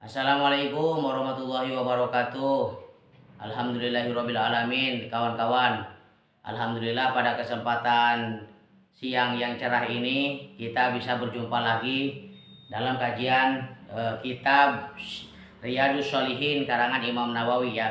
Assalamualaikum warahmatullahi wabarakatuh. Alhamdulillahirabbil alamin, kawan-kawan. Alhamdulillah pada kesempatan siang yang cerah ini kita bisa berjumpa lagi dalam kajian kitab Riyadhus Shalihin karangan Imam Nawawi ya.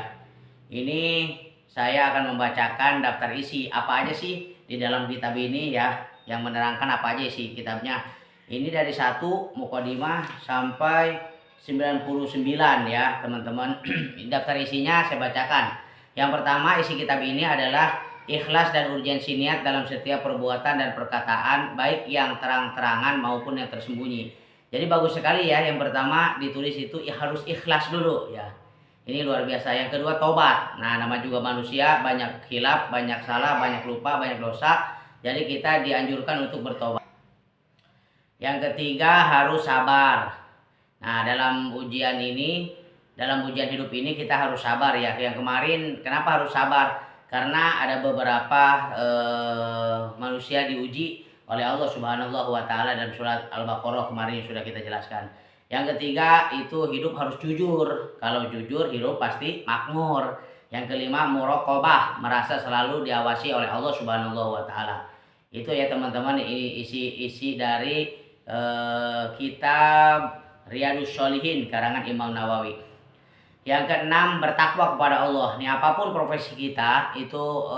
Ini saya akan membacakan daftar isi apa aja sih di dalam kitab ini ya, yang menerangkan apa aja isi kitabnya. Ini dari 1 mukadimah sampai 99 ya teman-teman. Daftar isinya saya bacakan. Yang pertama, isi kitab ini adalah ikhlas dan urgensi niat dalam setiap perbuatan dan perkataan, baik yang terang-terangan maupun yang tersembunyi. Jadi bagus sekali ya, yang pertama ditulis itu harus ikhlas dulu ya. Ini luar biasa. Yang kedua, tobat. Nah, nama juga manusia, banyak khilaf, banyak salah, banyak lupa, banyak dosa. Jadi kita dianjurkan untuk bertobat. Yang ketiga, harus sabar. Nah, dalam ujian hidup ini kita harus sabar ya. Yang kemarin kenapa harus sabar? Karena ada beberapa manusia diuji oleh Allah Subhanahu wa taala dalam surat Al-Baqarah kemarin sudah kita jelaskan. Yang ketiga itu hidup harus jujur. Kalau jujur hidup pasti makmur. Yang kelima, muraqabah, merasa selalu diawasi oleh Allah Subhanahu wa taala. Itu ya teman-teman isi dari kitab Riyadhus Shalihin karangan Imam Nawawi. Yang keenam, bertakwa kepada Allah. Nih, apapun profesi kita itu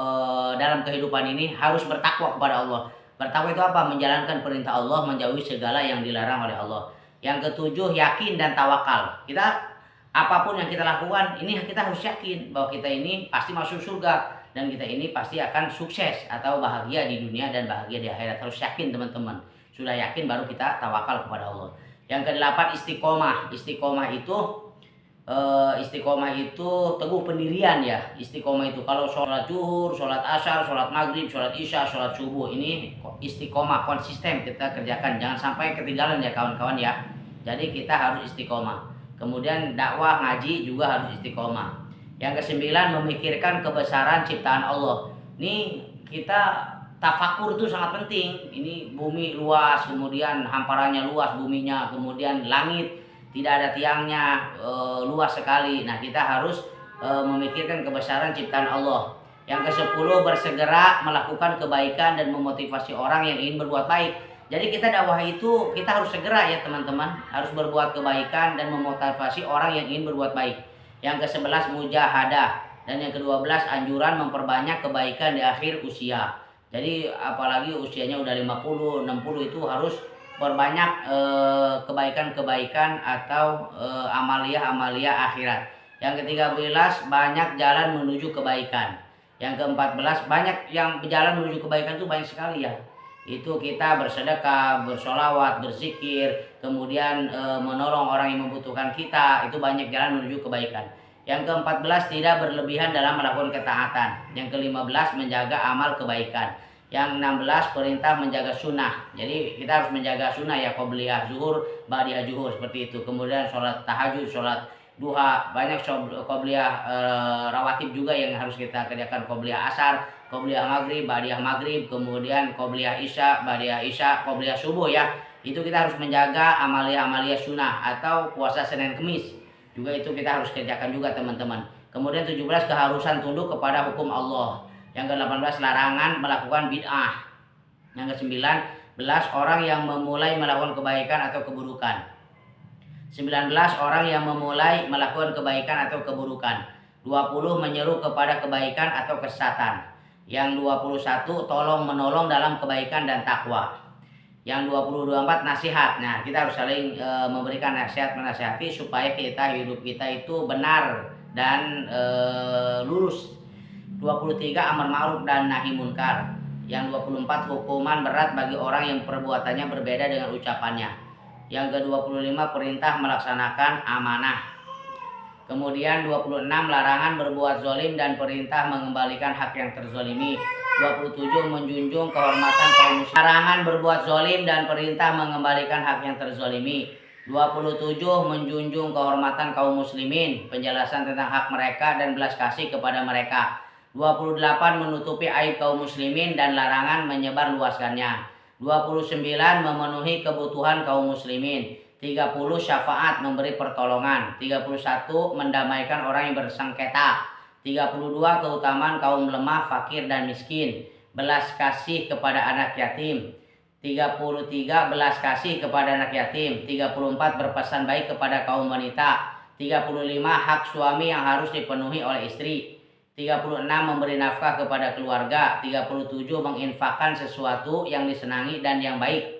dalam kehidupan ini harus bertakwa kepada Allah. Bertakwa itu apa? Menjalankan perintah Allah, menjauhi segala yang dilarang oleh Allah. Yang ketujuh, yakin dan tawakal. Kita apapun yang kita lakukan ini kita harus yakin bahwa kita ini pasti masuk surga dan kita ini pasti akan sukses atau bahagia di dunia dan bahagia di akhirat. Harus yakin teman-teman. Sudah yakin baru kita tawakal kepada Allah. Yang kedelapan, istiqomah. Istiqomah itu teguh pendirian ya. Istiqomah itu kalau sholat zuhur, sholat asar, sholat maghrib, sholat isya, sholat subuh, ini istiqomah, konsisten kita kerjakan. Jangan sampai ketinggalan ya kawan-kawan ya. Jadi kita harus istiqomah. Kemudian dakwah ngaji juga harus istiqomah. Yang kesembilan, memikirkan kebesaran ciptaan Allah. Ini kita tafakur itu sangat penting. Ini bumi luas, kemudian hamparannya luas buminya, kemudian langit tidak ada tiangnya, luas sekali. Nah, kita harus memikirkan kebesaran ciptaan Allah. Yang ke-10, bersegera melakukan kebaikan dan memotivasi orang yang ingin berbuat baik. Jadi kita dakwah itu kita harus segera ya teman-teman, harus berbuat kebaikan dan memotivasi orang yang ingin berbuat baik. Yang ke-11, mujahadah, dan yang ke-12, anjuran memperbanyak kebaikan di akhir usia. Jadi apalagi usianya udah 50, 60 itu harus berbanyak kebaikan-kebaikan atau amalia-amalia akhirat. Yang ke-13, banyak jalan menuju kebaikan. Yang ke-14, banyak yang berjalan menuju kebaikan itu banyak sekali ya. Itu kita bersedekah, bersolawat, berzikir, kemudian menolong orang yang membutuhkan kita, itu banyak jalan menuju kebaikan. Yang ke-14, tidak berlebihan dalam melakukan ketaatan. Yang ke-15, menjaga amal kebaikan. Yang 16, perintah menjaga sunnah. Jadi kita harus menjaga sunnah ya, qobliyah zuhur, ba'diyah zuhur, seperti itu. Kemudian sholat tahajud, sholat duha, banyak qobliyah rawatib juga yang harus kita kerjakan. Qobliyah asar, qobliyah maghrib, ba'diyah maghrib, kemudian qobliyah isya, ba'diyah isya, qobliyah subuh ya. Itu kita harus menjaga amalia-amalia sunnah. Atau puasa Senin Kemis juga itu kita harus kerjakan juga teman-teman. Kemudian 17, keharusan tunduk kepada hukum Allah. Yang ke-18, larangan melakukan bid'ah. Yang ke-19, orang yang memulai melakukan kebaikan atau keburukan. 19, orang yang memulai melakukan kebaikan atau keburukan. 20, menyeru kepada kebaikan atau kesesatan. Yang 21, tolong menolong dalam kebaikan dan takwa. Yang 24, nasihat. Nah, kita harus saling memberikan nasihat, menasihati supaya hidup kita itu benar dan lurus. 23, amar ma'ruf dan nahi munkar. Yang 24, hukuman berat bagi orang yang perbuatannya berbeda dengan ucapannya. Yang ke-25, perintah melaksanakan amanah. Kemudian 26, larangan berbuat zalim dan perintah mengembalikan hak yang terzalimi. 27, menjunjung kehormatan kaum muslimin. Larangan berbuat zalim dan perintah mengembalikan hak yang terzalimi. 27, menjunjung kehormatan kaum muslimin, penjelasan tentang hak mereka dan belas kasih kepada mereka. 28, menutupi aib kaum muslimin dan larangan menyebar luaskannya. 29, memenuhi kebutuhan kaum muslimin. 30 syafaat memberi pertolongan. 31 mendamaikan orang yang bersengketa. 32 keutamaan kaum lemah, fakir dan miskin. Belas kasih kepada anak yatim. 33 belas kasih kepada anak yatim. 34 berpesan baik kepada kaum wanita. 35 hak suami yang harus dipenuhi oleh istri. 36 memberi nafkah kepada keluarga. 37 menginfakkan sesuatu yang disenangi dan yang baik.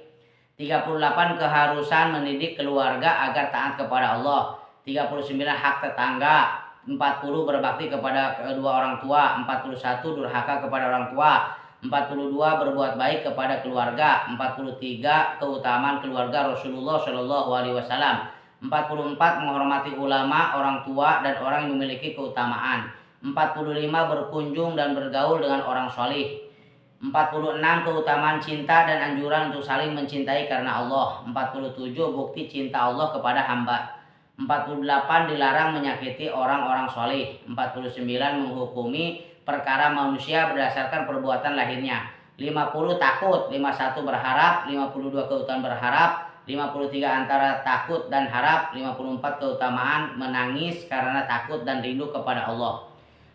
38 keharusan mendidik keluarga agar taat kepada Allah. 39 hak tetangga. 40 berbakti kepada kedua orang tua. 41 durhaka kepada orang tua. 42 berbuat baik kepada keluarga. 43 keutamaan keluarga Rasulullah Shallallahu Alaihi Wasallam. 44 menghormati ulama, orang tua dan orang yang memiliki keutamaan. 45 berkunjung dan bergaul dengan orang solih. 46 keutamaan cinta dan anjuran untuk saling mencintai karena Allah. 47 bukti cinta Allah kepada hamba. 48 dilarang menyakiti orang-orang solih. 49 menghukumi perkara manusia berdasarkan perbuatan lahirnya. 50 takut. 51 berharap. 52 keutamaan berharap. 53 antara takut dan harap. 54 keutamaan menangis karena takut dan rindu kepada Allah.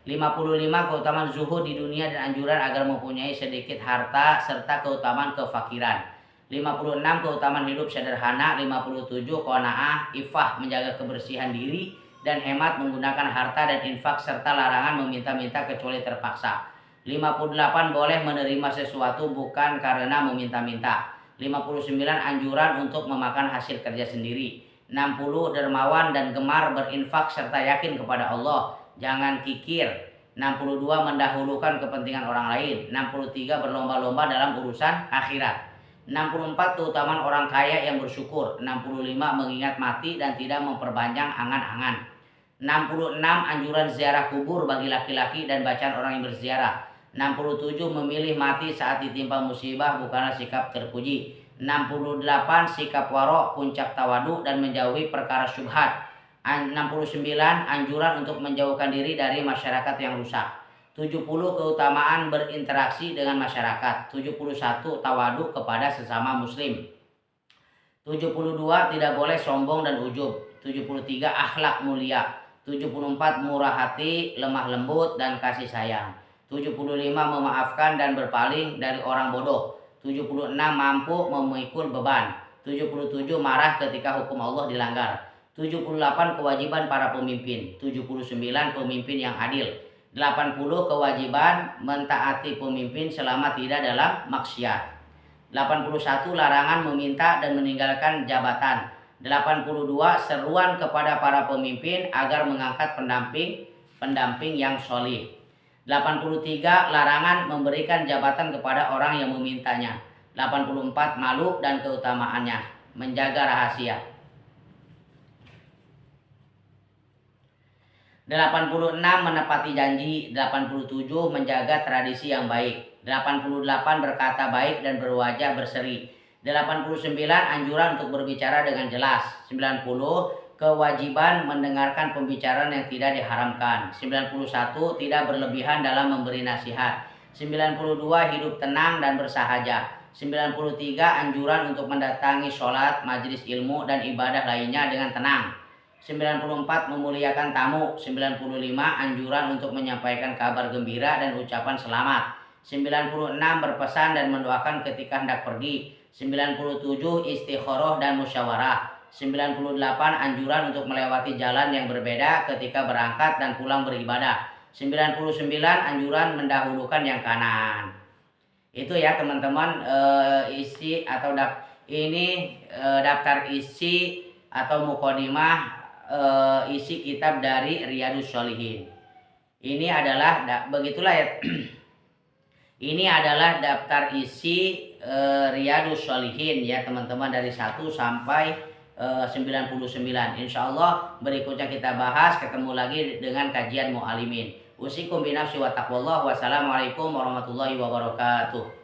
55 keutamaan zuhud di dunia dan anjuran agar mempunyai sedikit harta serta keutamaan kefakiran. 56 keutamaan hidup sederhana. 57 qanaah, ifah menjaga kebersihan diri dan hemat menggunakan harta dan infak serta larangan meminta-minta kecuali terpaksa. 58 boleh menerima sesuatu bukan karena meminta-minta. 59 anjuran untuk memakan hasil kerja sendiri. 60 dermawan dan gemar berinfak serta yakin kepada Allah. Jangan kikir. 62 mendahulukan kepentingan orang lain. 63 berlomba-lomba dalam urusan akhirat. 64 keutamaan orang kaya yang bersyukur. 65 mengingat mati dan tidak memperpanjang angan-angan. 66 anjuran ziarah kubur bagi laki-laki dan bacaan orang yang berziarah. 67 memilih mati saat ditimpa musibah bukanlah sikap terpuji. 68 sikap warok puncak tawadu dan menjauhi perkara syubhat. 69 anjuran untuk menjauhkan diri dari masyarakat yang rusak. 70 keutamaan berinteraksi dengan masyarakat. 71 tawadu kepada sesama muslim. 72 tidak boleh sombong dan ujub. 73 akhlak mulia. 74 murah hati, lemah lembut dan kasih sayang. 75 memaafkan dan berpaling dari orang bodoh. 76 mampu memikul beban. 77 marah ketika hukum Allah dilanggar. 78 kewajiban para pemimpin. 79 pemimpin yang adil. 80 kewajiban mentaati pemimpin selama tidak dalam maksiat. 81 larangan meminta dan meninggalkan jabatan. 82 seruan kepada para pemimpin agar mengangkat pendamping yang solih. 83 larangan memberikan jabatan kepada orang yang memintanya. 84 malu dan keutamaannya, menjaga rahasia. 86 menepati janji. 87 menjaga tradisi yang baik. 88 berkata baik dan berwajah berseri. 89 anjuran untuk berbicara dengan jelas. 90 kewajiban mendengarkan pembicaraan yang tidak diharamkan. 91 tidak berlebihan dalam memberi nasihat. 92 hidup tenang dan bersahaja. 93 anjuran untuk mendatangi sholat, majelis ilmu dan ibadah lainnya dengan tenang. 94 memuliakan tamu. 95 anjuran untuk menyampaikan kabar gembira dan ucapan selamat. 96 berpesan dan mendoakan ketika hendak pergi. 97 istikharah dan musyawarah. 98 anjuran untuk melewati jalan yang berbeda ketika berangkat dan pulang beribadah. 99 anjuran mendahulukan yang kanan. Itu ya teman-teman, isi atau daftar isi atau mukadimah isi kitab dari Riyadhus Shalihin. Ini adalah begitulah ya. Ini adalah daftar isi Riyadhus Shalihin ya teman-teman, dari 1 sampai 99. Insyaallah berikutnya kita bahas, ketemu lagi dengan kajian Mu'alimin. Usikum binafsi wa taqwallah. Wassalamualaikum warahmatullahi wabarakatuh.